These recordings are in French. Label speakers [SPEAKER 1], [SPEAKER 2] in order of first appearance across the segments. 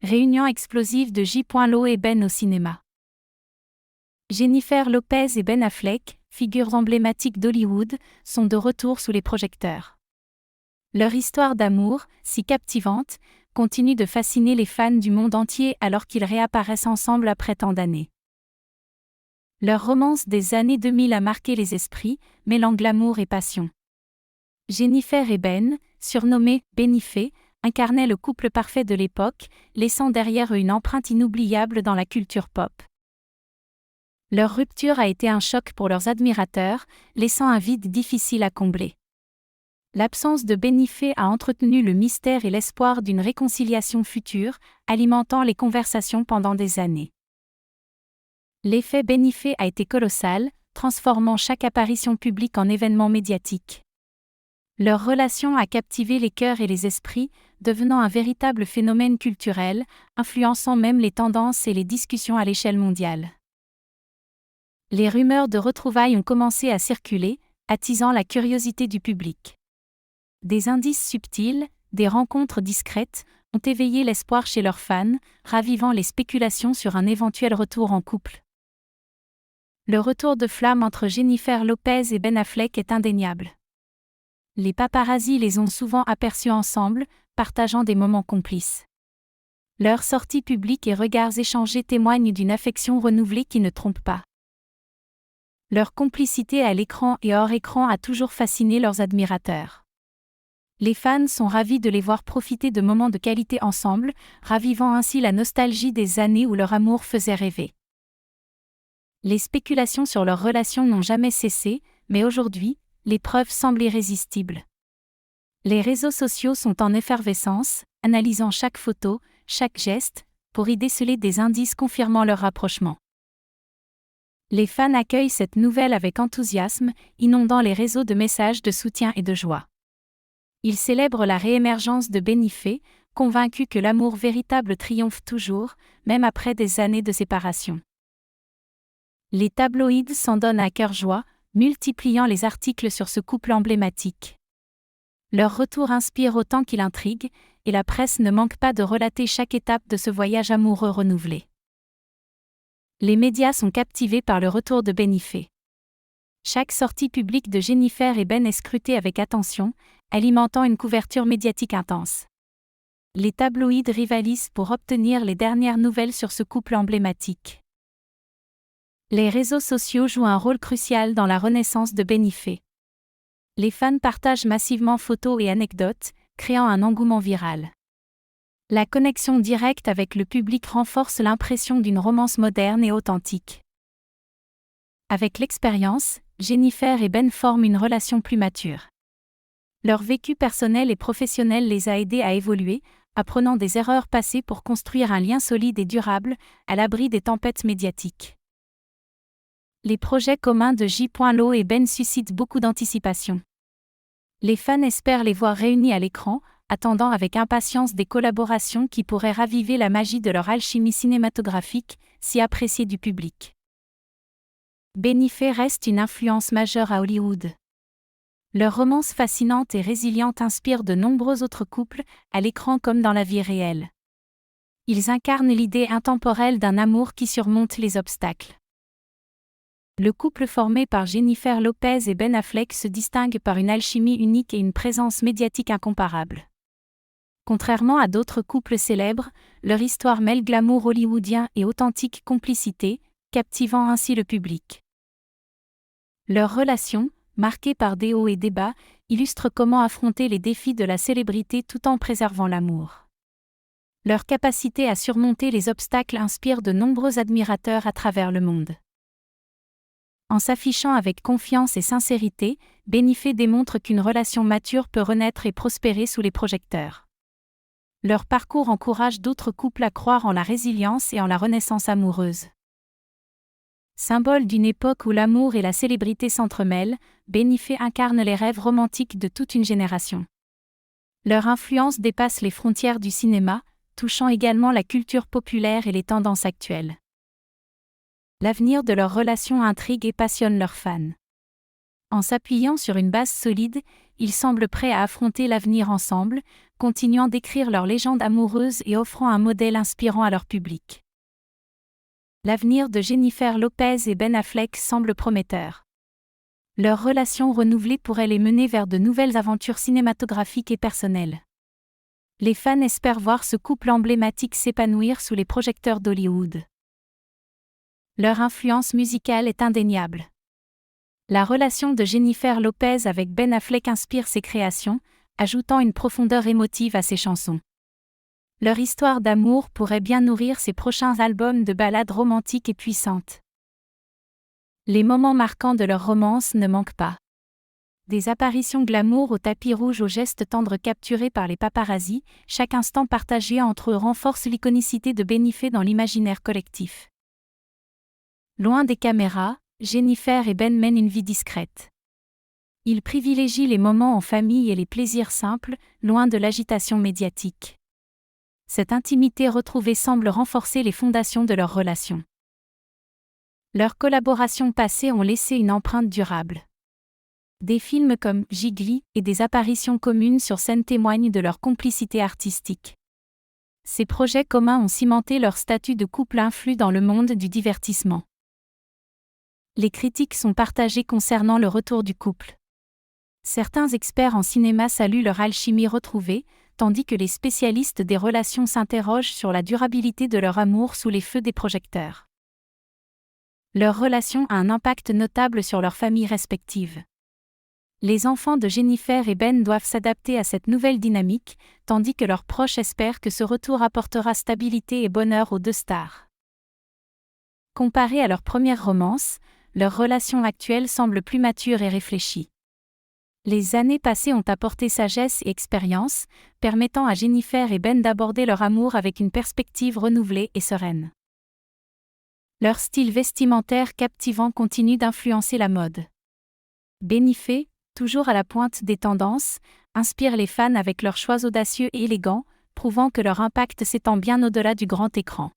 [SPEAKER 1] Réunion explosive de J. Lo et Ben au cinéma. Jennifer Lopez et Ben Affleck, figures emblématiques d'Hollywood, sont de retour sous les projecteurs. Leur histoire d'amour, si captivante, continue de fasciner les fans du monde entier alors qu'ils réapparaissent ensemble après tant d'années. Leur romance des années 2000 a marqué les esprits, mêlant glamour et passion. Jennifer et Ben, surnommés « Benifé », incarnaient le couple parfait de l'époque, laissant derrière eux une empreinte inoubliable dans la culture pop. Leur rupture a été un choc pour leurs admirateurs, laissant un vide difficile à combler. L'absence de Benifé a entretenu le mystère et l'espoir d'une réconciliation future, alimentant les conversations pendant des années. L'effet Benifé a été colossal, transformant chaque apparition publique en événement médiatique. Leur relation a captivé les cœurs et les esprits, devenant un véritable phénomène culturel, influençant même les tendances et les discussions à l'échelle mondiale. Les rumeurs de retrouvailles ont commencé à circuler, attisant la curiosité du public. Des indices subtils, des rencontres discrètes, ont éveillé l'espoir chez leurs fans, ravivant les spéculations sur un éventuel retour en couple. Le retour de flamme entre Jennifer Lopez et Ben Affleck est indéniable. Les paparazzis les ont souvent aperçus ensemble, partageant des moments complices. Leurs sorties publiques et regards échangés témoignent d'une affection renouvelée qui ne trompe pas. Leur complicité à l'écran et hors écran a toujours fasciné leurs admirateurs. Les fans sont ravis de les voir profiter de moments de qualité ensemble, ravivant ainsi la nostalgie des années où leur amour faisait rêver. Les spéculations sur leur relation n'ont jamais cessé, mais aujourd'hui, les preuves semblent irrésistibles. Les réseaux sociaux sont en effervescence, analysant chaque photo, chaque geste, pour y déceler des indices confirmant leur rapprochement. Les fans accueillent cette nouvelle avec enthousiasme, inondant les réseaux de messages de soutien et de joie. Ils célèbrent la réémergence de Benifé, convaincus que l'amour véritable triomphe toujours, même après des années de séparation. Les tabloïds s'en donnent à cœur joie, multipliant les articles sur ce couple emblématique. Leur retour inspire autant qu'il intrigue, et la presse ne manque pas de relater chaque étape de ce voyage amoureux renouvelé. Les médias sont captivés par le retour de Benifé. Chaque sortie publique de Jennifer et Ben est scrutée avec attention, alimentant une couverture médiatique intense. Les tabloïds rivalisent pour obtenir les dernières nouvelles sur ce couple emblématique. Les réseaux sociaux jouent un rôle crucial dans la renaissance de Benifé. Les fans partagent massivement photos et anecdotes, créant un engouement viral. La connexion directe avec le public renforce l'impression d'une romance moderne et authentique. Avec l'expérience, Jennifer et Ben forment une relation plus mature. Leur vécu personnel et professionnel les a aidés à évoluer, apprenant des erreurs passées pour construire un lien solide et durable, à l'abri des tempêtes médiatiques. Les projets communs de J. Lo et Ben suscitent beaucoup d'anticipation. Les fans espèrent les voir réunis à l'écran, attendant avec impatience des collaborations qui pourraient raviver la magie de leur alchimie cinématographique, si appréciée du public. Benifé reste une influence majeure à Hollywood. Leur romance fascinante et résiliente inspire de nombreux autres couples, à l'écran comme dans la vie réelle. Ils incarnent l'idée intemporelle d'un amour qui surmonte les obstacles. Le couple formé par Jennifer Lopez et Ben Affleck se distingue par une alchimie unique et une présence médiatique incomparable. Contrairement à d'autres couples célèbres, leur histoire mêle glamour hollywoodien et authentique complicité, captivant ainsi le public. Leur relation, marquée par des hauts et des bas, illustre comment affronter les défis de la célébrité tout en préservant l'amour. Leur capacité à surmonter les obstacles inspire de nombreux admirateurs à travers le monde. En s'affichant avec confiance et sincérité, Benifé démontre qu'une relation mature peut renaître et prospérer sous les projecteurs. Leur parcours encourage d'autres couples à croire en la résilience et en la renaissance amoureuse. Symbole d'une époque où l'amour et la célébrité s'entremêlent, Benifé incarne les rêves romantiques de toute une génération. Leur influence dépasse les frontières du cinéma, touchant également la culture populaire et les tendances actuelles. L'avenir de leur relation intrigue et passionne leurs fans. En s'appuyant sur une base solide, ils semblent prêts à affronter l'avenir ensemble, continuant d'écrire leur légende amoureuse et offrant un modèle inspirant à leur public. L'avenir de Jennifer Lopez et Ben Affleck semble prometteur. Leur relation renouvelée pourrait les mener vers de nouvelles aventures cinématographiques et personnelles. Les fans espèrent voir ce couple emblématique s'épanouir sous les projecteurs d'Hollywood. Leur influence musicale est indéniable. La relation de Jennifer Lopez avec Ben Affleck inspire ses créations, ajoutant une profondeur émotive à ses chansons. Leur histoire d'amour pourrait bien nourrir ses prochains albums de ballades romantiques et puissantes. Les moments marquants de leur romance ne manquent pas. Des apparitions glamour au tapis rouge aux gestes tendres capturés par les paparazzis, chaque instant partagé entre eux renforce l'iconicité de Benifé dans l'imaginaire collectif. Loin des caméras, Jennifer et Ben mènent une vie discrète. Ils privilégient les moments en famille et les plaisirs simples, loin de l'agitation médiatique. Cette intimité retrouvée semble renforcer les fondations de leur relation. Leurs collaborations passées ont laissé une empreinte durable. Des films comme Gigli et des apparitions communes sur scène témoignent de leur complicité artistique. Ces projets communs ont cimenté leur statut de couple influent dans le monde du divertissement. Les critiques sont partagées concernant le retour du couple. Certains experts en cinéma saluent leur alchimie retrouvée, tandis que les spécialistes des relations s'interrogent sur la durabilité de leur amour sous les feux des projecteurs. Leur relation a un impact notable sur leurs familles respectives. Les enfants de Jennifer et Ben doivent s'adapter à cette nouvelle dynamique, tandis que leurs proches espèrent que ce retour apportera stabilité et bonheur aux deux stars. Comparée à leur première romance, leur relation actuelle semble plus mature et réfléchie. Les années passées ont apporté sagesse et expérience, permettant à Jennifer et Ben d'aborder leur amour avec une perspective renouvelée et sereine. Leur style vestimentaire captivant continue d'influencer la mode. Benifé, toujours à la pointe des tendances, inspire les fans avec leurs choix audacieux et élégants, prouvant que leur impact s'étend bien au-delà du grand écran.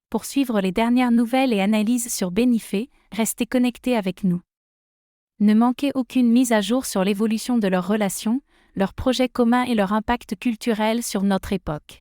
[SPEAKER 1] Pour suivre les dernières nouvelles et analyses sur Benifé, restez connectés avec nous. Ne manquez aucune mise à jour sur l'évolution de leur relation, leurs projets communs et leur impact culturel sur notre époque.